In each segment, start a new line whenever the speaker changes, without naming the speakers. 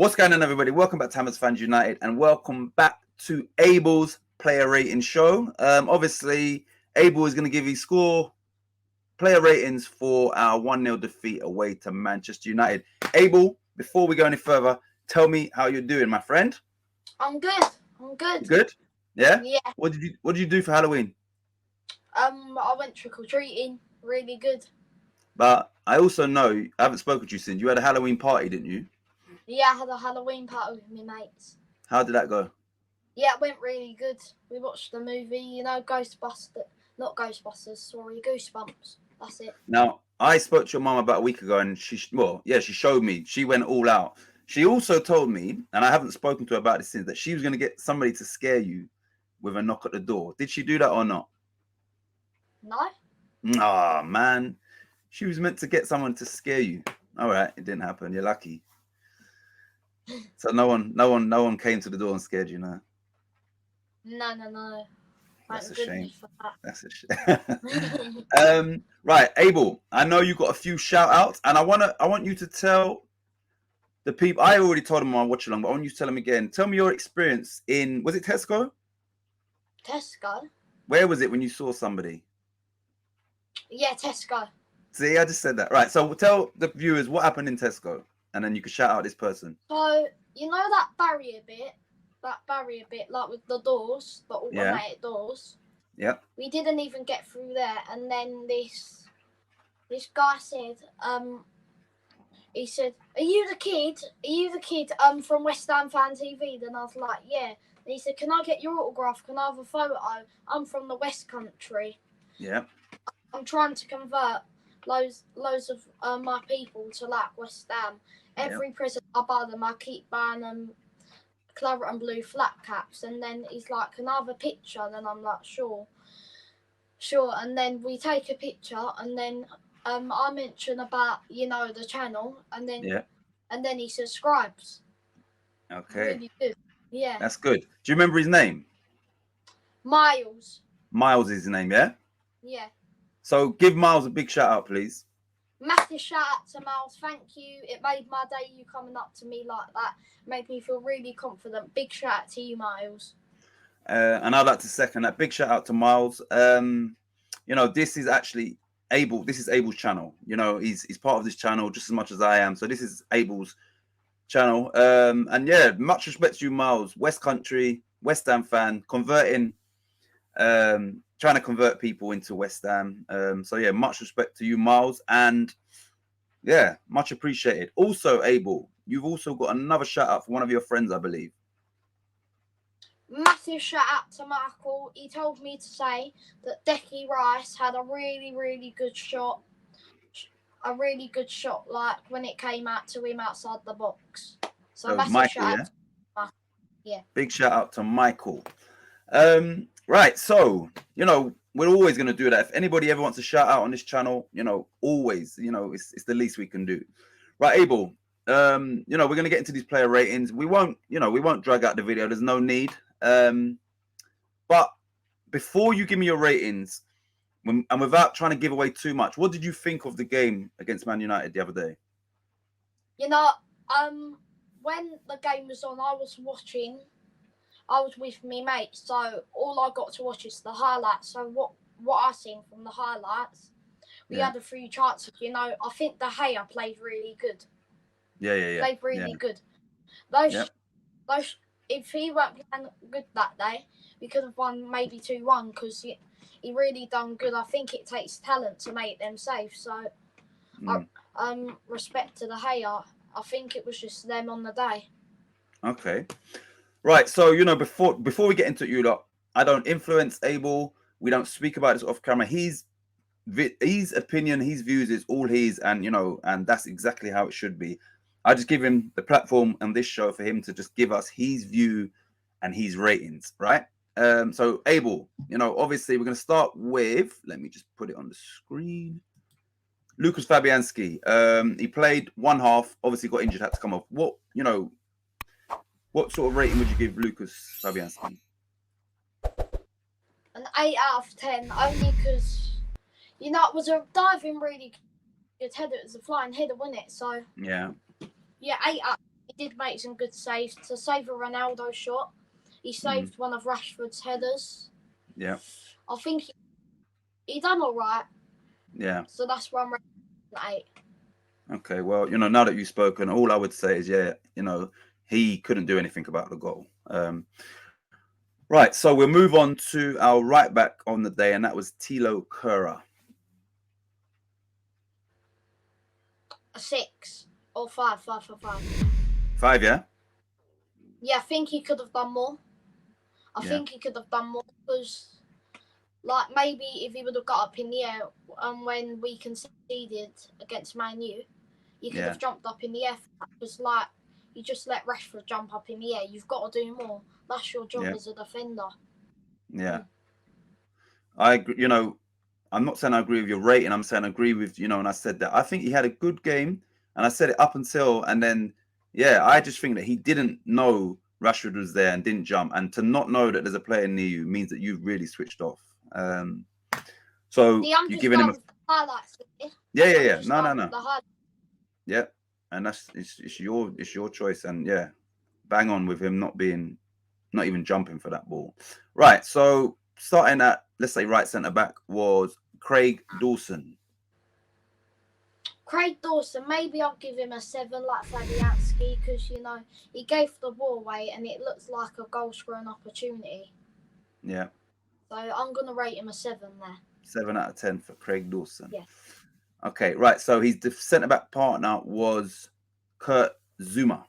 What's going on, everybody? Welcome back to Hammers Fans United, and welcome back to Abel's player rating show. Obviously, Abel is going to give his player ratings for our 1-0 defeat away to Manchester United. Abel, before we go any further, tell me how you're doing, my friend.
I'm good. I'm good.
Good? Yeah?
Yeah.
What did you do for Halloween?
I went trick-or-treating. Really good.
But I also know, I haven't spoken to you since. You had a Halloween party, didn't you?
Yeah, I had a Halloween party with my mates.
How did that go?
Yeah, it went really good. We watched the movie, Goosebumps. That's it.
Now, I spoke to your mum about a week ago, and she showed me. She went all out. She also told me, and I haven't spoken to her about this since, that she was going to get somebody to scare you with a knock at the door. Did she do that or not?
No.
Oh, man. She was meant to get someone to scare you. All right, it didn't happen. You're lucky. So no one came to the door and scared you, no?
No.
That's a shame. That's a shame. Right, Abel, I know you got a few shout outs, and I want you to tell the people. I already told them on watch along, but I want you to tell them again. Tell me your experience was it Tesco?
Tesco?
Where was it when you saw somebody?
Yeah, Tesco.
See, I just said that. Right, so tell the viewers what happened in Tesco, and then you can shout out this person.
So, you know that barrier bit, like with the doors, the automatic doors?
Yep.
We didn't even get through there, and then this guy said, he said, Are you the kid from West Ham Fan TV? Then I was like, yeah. And he said, can I get your autograph? Can I have a photo? I'm from the West Country.
Yeah.
I'm trying to convert loads of my people to like West Ham. Every present I buy them, I keep buying them claret and blue flat caps. And then he's like, can I have a picture? And then I'm like, sure. And then we take a picture, and then I mention about the channel, and then he subscribes.
Okay.
Really good. Yeah.
That's good. Do you remember his name?
Miles.
Miles is his name, yeah?
Yeah.
So give Miles a big shout out, please.
Massive shout out to Miles. Thank you. It made my day, you coming up to me like that. Made me feel really confident. Big shout out to you, Miles.
And I'd like to second that. Big shout out to Miles. This is actually Abel. This is Abel's channel. He's part of this channel just as much as I am. So this is Abel's channel. And yeah, much respect to you, Miles. West Country, West Ham fan, trying to convert people into West Ham. So yeah, much respect to you, Miles, and yeah, much appreciated. Also, Abel, you've also got another shout out for one of your friends, I believe.
Massive shout out to Michael. He told me to say that Decky Rice had a really, really good shot. A really good shot, like when it came out to him outside the box. So massive
Michael,
shout out to Michael. Yeah.
Big shout out to Michael. Right, so we're always going to do that. If anybody ever wants to shout out on this channel, always, it's the least we can do. Right, Abel, we're going to get into these player ratings. We won't drag out the video. There's no need. But before you give me your ratings, and without trying to give away too much, what did you think of the game against Man United the other day?
When the game was on, I was with me mates, so all I got to watch is the highlights. So what I seen from the highlights, we had a few chances. I think De Gea played really good.
Yeah.
Played really good. Those, if he weren't playing good that day, we could have won maybe 2-1 because he really done good. I think it takes talent to make them safe. So, respect to De Gea. I think it was just them on the day.
Okay. Right, so before we get into it, I don't influence Abel. We don't speak about this off camera. His opinion, his views is all his, and and that's exactly how it should be. I just give him the platform on this show for him to just give us his view and his ratings, right? So Abel, obviously we're going to start with. Let me just put it on the screen. Lucas Fabianski. He played one half. Obviously got injured, had to come off. What sort of rating would you give Lucas Fabianski?
An 8 out of 10, only because, it was a diving really good header. It was a flying header, wasn't it? So,
yeah,
8 out of he did make some good saves. To save a Ronaldo shot, he saved one of Rashford's headers.
Yeah.
I think he done all right.
Yeah.
So that's why I'm rating an 8.
Okay, well, now that you've spoken, all I would say is, he couldn't do anything about the goal. Right, so we'll move on to our right back on the day, and that was Tilo Kehrer.
A 6 or 5.
5, yeah?
Yeah, I think he could have done more. I think he could have done more because, like, maybe if he would have got up in the air when we conceded against Man U, you could have jumped up in the air. Because, like, you just let Rashford jump up in the air. You've got to do more. That's your job as a defender.
Yeah. I agree. I'm not saying I agree with your rating. I'm saying I agree with, and I said that I think he had a good game, and I said it up until, and then, I just think that he didn't know Rashford was there and didn't jump, and to not know that there's a player near you means that you've really switched off. So you're giving him
highlights.
Yeah. No. Yeah, and it's your choice, and bang on with him not even jumping for that ball. Right, so starting at, let's say, right centre back was Craig Dawson.
Craig Dawson, maybe I'll give him a 7 like Fabianski because, he gave the ball away and it looks like a goal scoring opportunity.
Yeah.
So I'm going to rate him a 7 there.
7 out of 10 for Craig Dawson.
Yeah.
Okay, right, so his centre back partner was Kurt Zouma.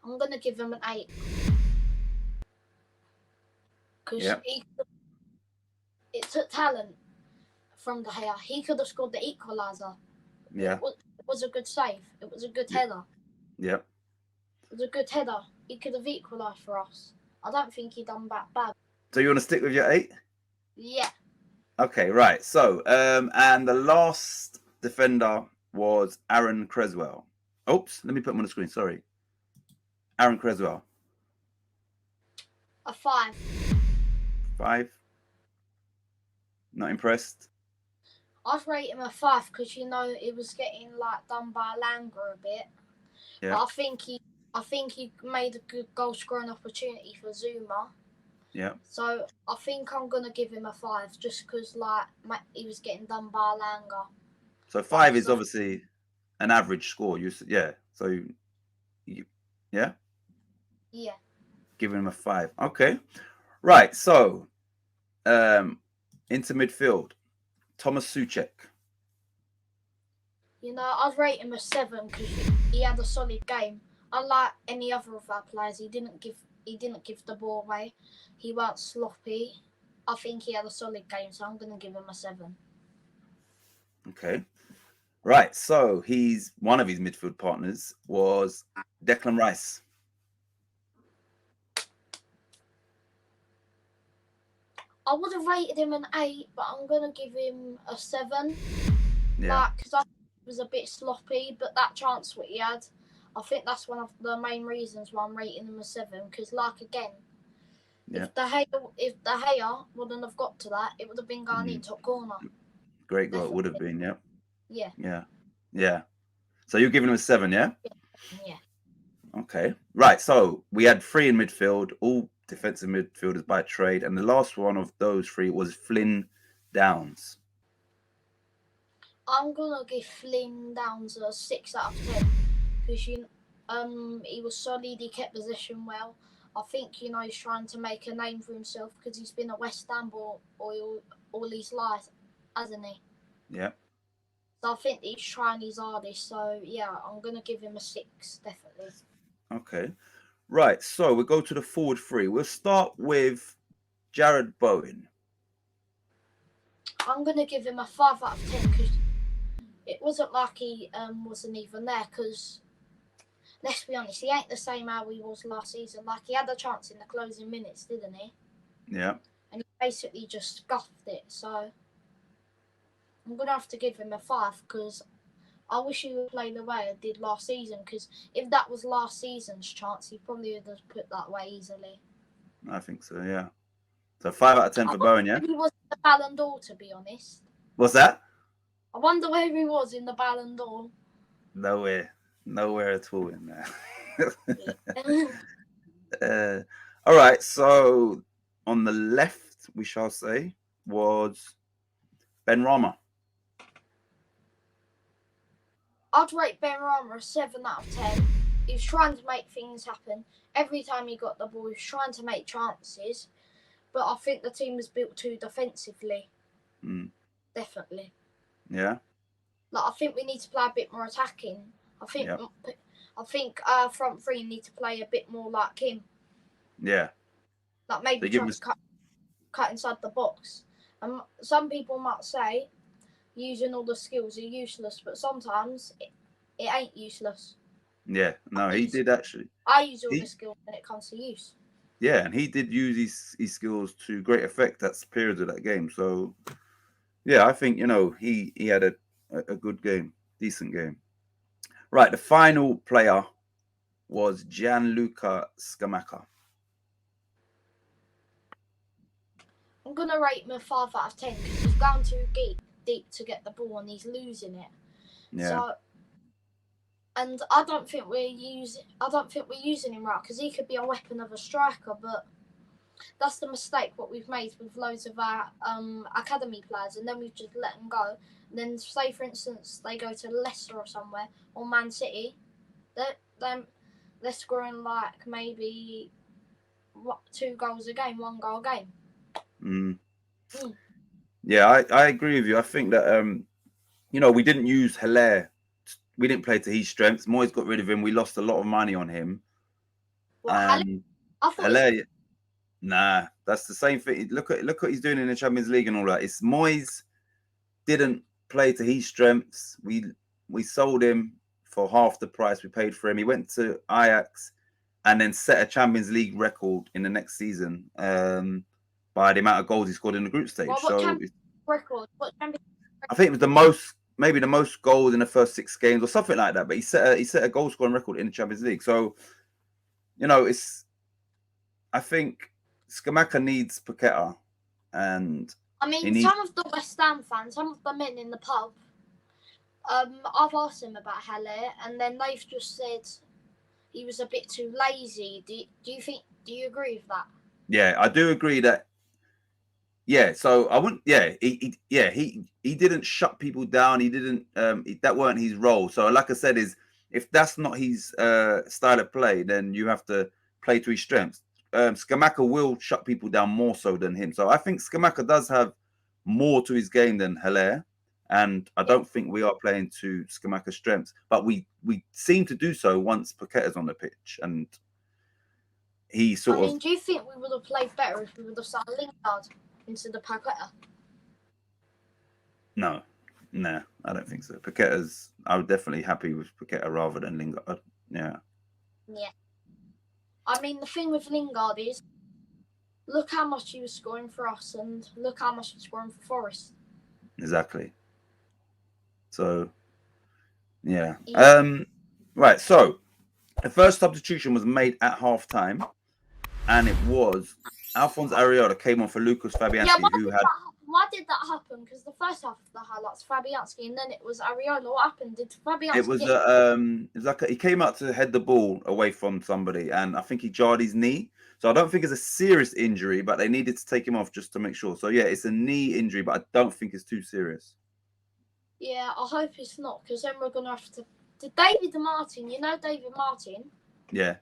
I'm going to give him an 8. Because it took talent from De Gea. He could have scored the equaliser.
Yeah.
It was a good save. It was a good header.
Yeah.
It was a good header. He could have equalised for us. I don't think he done that bad.
So you want to stick with your 8?
Yeah.
Okay, right. So, and the last defender was Aaron Creswell. Oops, let me put him on the screen. Sorry. Aaron Creswell.
A 5.
5. Not impressed.
I'd rate him a 5 because it was getting done by Langer a bit.
Yeah.
But I think he made a good goal scoring opportunity for Zouma.
Yeah.
So I think I'm gonna give him a 5 just because he was getting done by Langer.
So 5 is obviously an average score. So yeah.
Yeah.
Giving him a 5. Okay. Right. So into midfield, Thomas Souček.
I'd rate him a 7 because he had a solid game. Unlike any other of our players, he didn't give the ball away. He weren't sloppy. I think he had a solid game, so I'm gonna give him a 7.
Okay. Right. So one of his midfield partners was Declan Rice.
I would have rated him an 8, but I'm gonna give him a 7.
Yeah.
Because I think he was a bit sloppy, but that chance what he had, I think that's one of the main reasons why I'm rating him a 7. Because again, if De Gea wouldn't have got to that, it would have been going in top corner.
Great goal, it would have been. Yeah.
Yeah.
Yeah. So you're giving him a 7, yeah?
Yeah.
Okay. Right. So we had 3 in midfield, all defensive midfielders by trade, and the last one of those 3 was Flynn Downs.
I'm gonna give Flynn Downs a 6 out of 10 because he was solid. He kept possession well. I think he's trying to make a name for himself because he's been at West Ham all his life, hasn't he?
Yeah.
So I think he's trying his hardest. So yeah, I'm gonna give him a 6 definitely.
Okay. Right. So we'll go to the forward 3. We'll start with Jared Bowen.
I'm gonna give him a 5 out of 10 because it wasn't like he wasn't even there. Because let's be honest, he ain't the same how he was last season. He had a chance in the closing minutes, didn't he?
Yeah.
And he basically just scuffed it. So I'm gonna have to give him a 5 because I wish he would play the way I did last season. Because if that was last season's chance, he probably would have put that way easily.
I think so. Yeah. So 5 out of 10 for Bowen. Yeah.
He was the Ballon d'Or, to be honest.
What's that?
I wonder where he was in the Ballon d'Or.
Nowhere at all in
Yeah.
there. All right, so on the left, we shall say, was Ben Rama.
I'd rate Benrahma a 7 out of 10. He was trying to make things happen. Every time he got the ball, he was trying to make chances. But I think the team was built too defensively. Definitely.
Yeah.
Like, I think we need to play a bit more attacking. I think front three need to play a bit more like him.
Yeah.
Like maybe try to cut inside the box. And some people might say using all the skills are useless, but sometimes it ain't useless.
Yeah. No, he did actually.
I use all the skills when it comes to use.
Yeah, and he did use his skills to great effect at periods of that game. So, yeah, I think, he had a good game, decent game. Right, the final player was Gianluca Scamacca.
I'm going to rate him a 5 out of 10 because he's going too deep to get the ball and he's losing it.
Yeah.
So, and I don't think we're using him right because he could be a weapon of a striker, but that's the mistake what we've made with loads of our academy players, and then we've just let them go. And then, say for instance, they go to Leicester or somewhere or Man City, they're scoring like maybe 2 goals a game, 1 goal a game.
Yeah, I agree with you. I think that we didn't use Hilaire. We didn't play to his strengths. Moyes got rid of him. We lost a lot of money on him.
What,
Hilaire? Nah, that's the same thing. Look what he's doing in the Champions League and all that. It's Moyes didn't play to his strengths. We sold him for half the price we paid for him. He went to Ajax and then set a Champions League record in the next season by the amount of goals he scored in the group stage.
Record?
I think it was maybe the most goals in the first 6 games or something like that. But he set a goal scoring record in the Champions League. So, I think Scamacca needs Paqueta, and
some of the West Ham fans, some of the men in the pub, I've asked them about Haller, and then they've just said he was a bit too lazy. Do you agree with that?
Yeah, I do agree that. Yeah, so I wouldn't. Yeah, he didn't shut people down. He didn't. That weren't his role. So, like I said, if that's not his style of play, then you have to play to his strengths. Scamacca will shut people down more so than him. So I think Scamacca does have more to his game than Hilaire, and I don't think we are playing to Scamacca's strengths. But we seem to do so once Paqueta's on the pitch, and he sort of.
Do you think we would have played better if we would have signed Lingard instead of Paqueta?
No, I don't think so. Paqueta's. I was definitely happy with Paqueta rather than Lingard. Yeah.
Yeah. The thing with Lingard is, look how much he was scoring for us, and look how much he's scoring for Forest.
Exactly. So, yeah. Right. So, the first substitution was made at half time, and it was Alphonse Areola came on for Lucas Fabianski,
Why did that happen? Because the first half of the highlights, Fabianski, and then it was Areola. What happened? Did Fabianski?
It was like he came out to head the ball away from somebody, and I think he jarred his knee. So I don't think it's a serious injury, but they needed to take him off just to make sure. So yeah, it's a knee injury, but I don't think it's too serious.
Yeah, I hope it's not, because then we're gonna have to. Did David Martin? You know David Martin?
Yeah.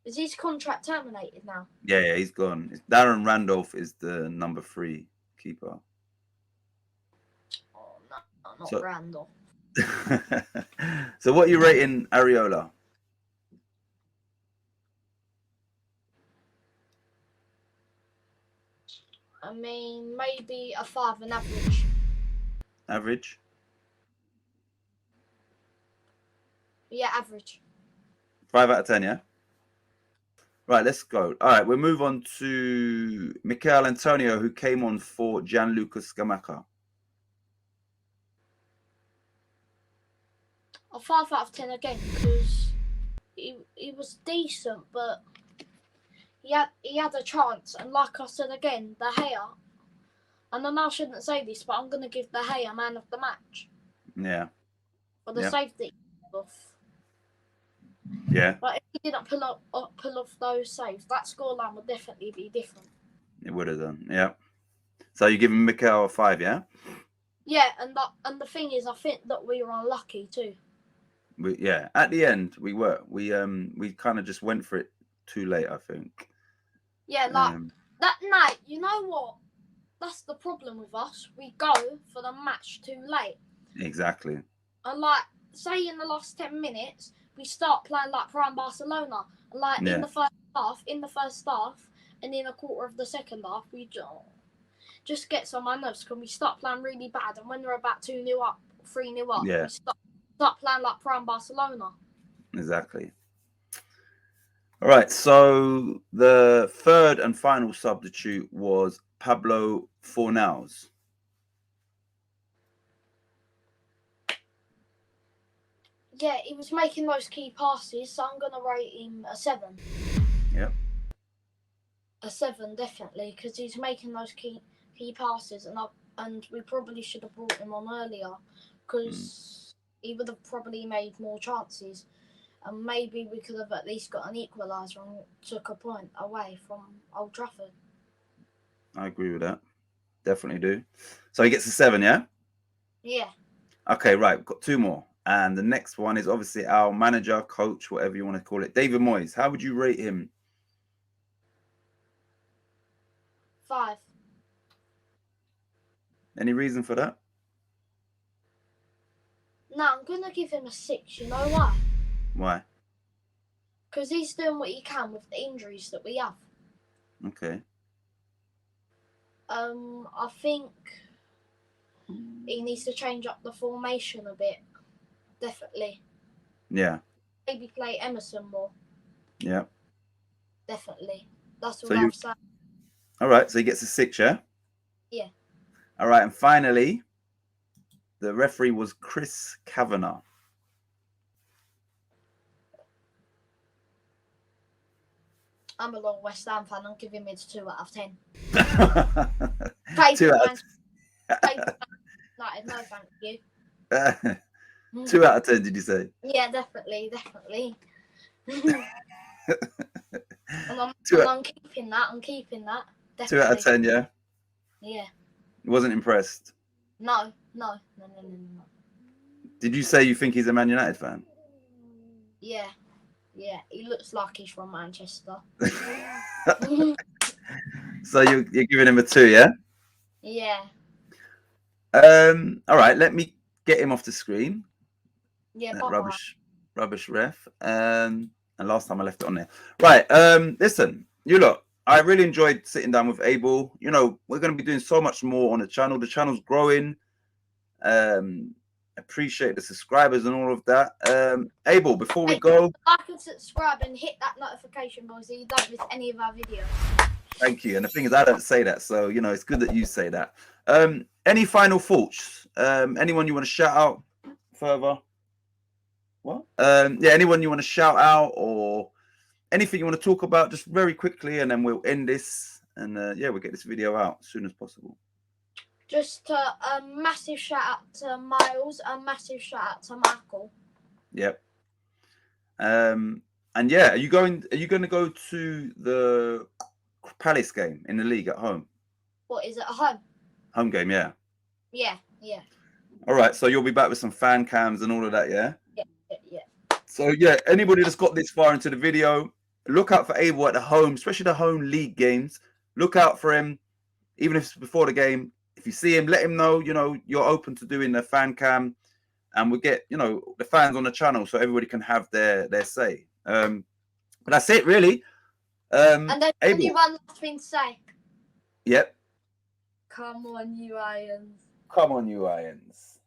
Is his contract terminated now?
Yeah, he's gone. Darren Randolph is the number 3 keeper.
Oh no, not Randolph.
So what are you rating Areola?
Maybe a 5, an average.
Average?
Yeah, average.
5 out of 10, yeah? Right, let's go. All right, we'll move on to Michael Antonio, who came on for Gianluca Scamacca.
A 5 out of 10 again, because he was decent, but he had a chance, and like I said again, De Gea, and I know I shouldn't say this, but I'm going to give De Gea man of the match.
Yeah.
For the
Yeah.
save that he pulled off.
Yeah.
But if he didn't pull off those saves, that scoreline would definitely be different.
It would have done. Yeah. So you giving Mikel a 5, yeah?
Yeah, and the thing is, I think that we were unlucky too.
At the end we were. We kind of just went for it too late, I think.
Yeah, like that night. You know what? That's the problem with us. We go for the match too late.
Exactly.
And like, say in the last 10 minutes, we start playing like prime Barcelona. And like in the first half, and in a quarter of the second half, we just get some nerves because we start playing really bad. And when we're about 2-0 up, 3-0 up, we start playing like prime Barcelona.
Exactly. All right. So the third and final substitute was Pablo Fornals.
Yeah, he was making those key passes, so I'm gonna rate him a 7.
Yep.
A 7, definitely, because he's making those key passes, and we probably should have brought him on earlier, because he would have probably made more chances, and maybe we could have at least got an equaliser and took a point away from Old Trafford.
I agree with that. Definitely do. So he gets a 7, yeah?
Yeah.
Okay, right. We've got 2 more. And the next one is obviously our manager, coach, whatever you want to call it, David Moyes. How would you rate him?
5.
Any reason for that?
No, I'm going to give him a 6. You know why?
Why?
Because he's doing what he can with the injuries that we have.
Okay.
I think he needs to change up the formation a bit. Definitely.
Yeah.
Maybe play Emerson more.
Yeah.
Definitely. That's what I've said.
All right. So he gets a 6, yeah?
Yeah.
All right. And finally, the referee was Chris Kavanagh.
I'm a long West Ham fan. I'm giving it a 2 out of 10.
2 out of
10. No, thank you.
2 out of 10, did you say?
Yeah, definitely. And I'm keeping that. Definitely.
2 out of 10, yeah?
Yeah.
Wasn't impressed?
No.
Did you say you think he's a Man United fan?
Yeah, he looks like he's from Manchester.
So you're giving him a 2, yeah?
Yeah.
All right, let me get him off the screen.
Yeah,
rubbish ref. And last time I left it on there. Right. Listen, you lot, I really enjoyed sitting down with Abel. You know, we're going to be doing so much more on the channel. The channel's growing. Appreciate the subscribers and all of that. Abel, before we go,
like and subscribe and hit that notification bell so you don't miss any of our videos.
Thank you. And the thing is, I don't say that, so you know it's good that you say that. Any final thoughts? Anyone you want to shout out further? What? Yeah, anyone you want to shout out or anything you want to talk about, just very quickly, and then we'll end this. And yeah, we'll get this video out as soon as possible.
Just a massive shout out to Miles, a massive shout out to Michael.
Yep. And yeah, are you going to go to the Palace game in the league at home?
What is it, a home?
Home game, yeah.
Yeah.
All right, so you'll be back with some fan cams and all of that, yeah?
Yeah.
So yeah, anybody that's got this far into the video, look out for Abel at the home, especially the home league games. Look out for him, even if it's before the game. If you see him, let him know, you know, you're open to doing the fan cam, and we'll get, you know, the fans on the channel so everybody can have their say. But that's it, really.
And then
Abel.
only one last thing to say.
Yep.
Come on, you Irons.
Come on, you Irons.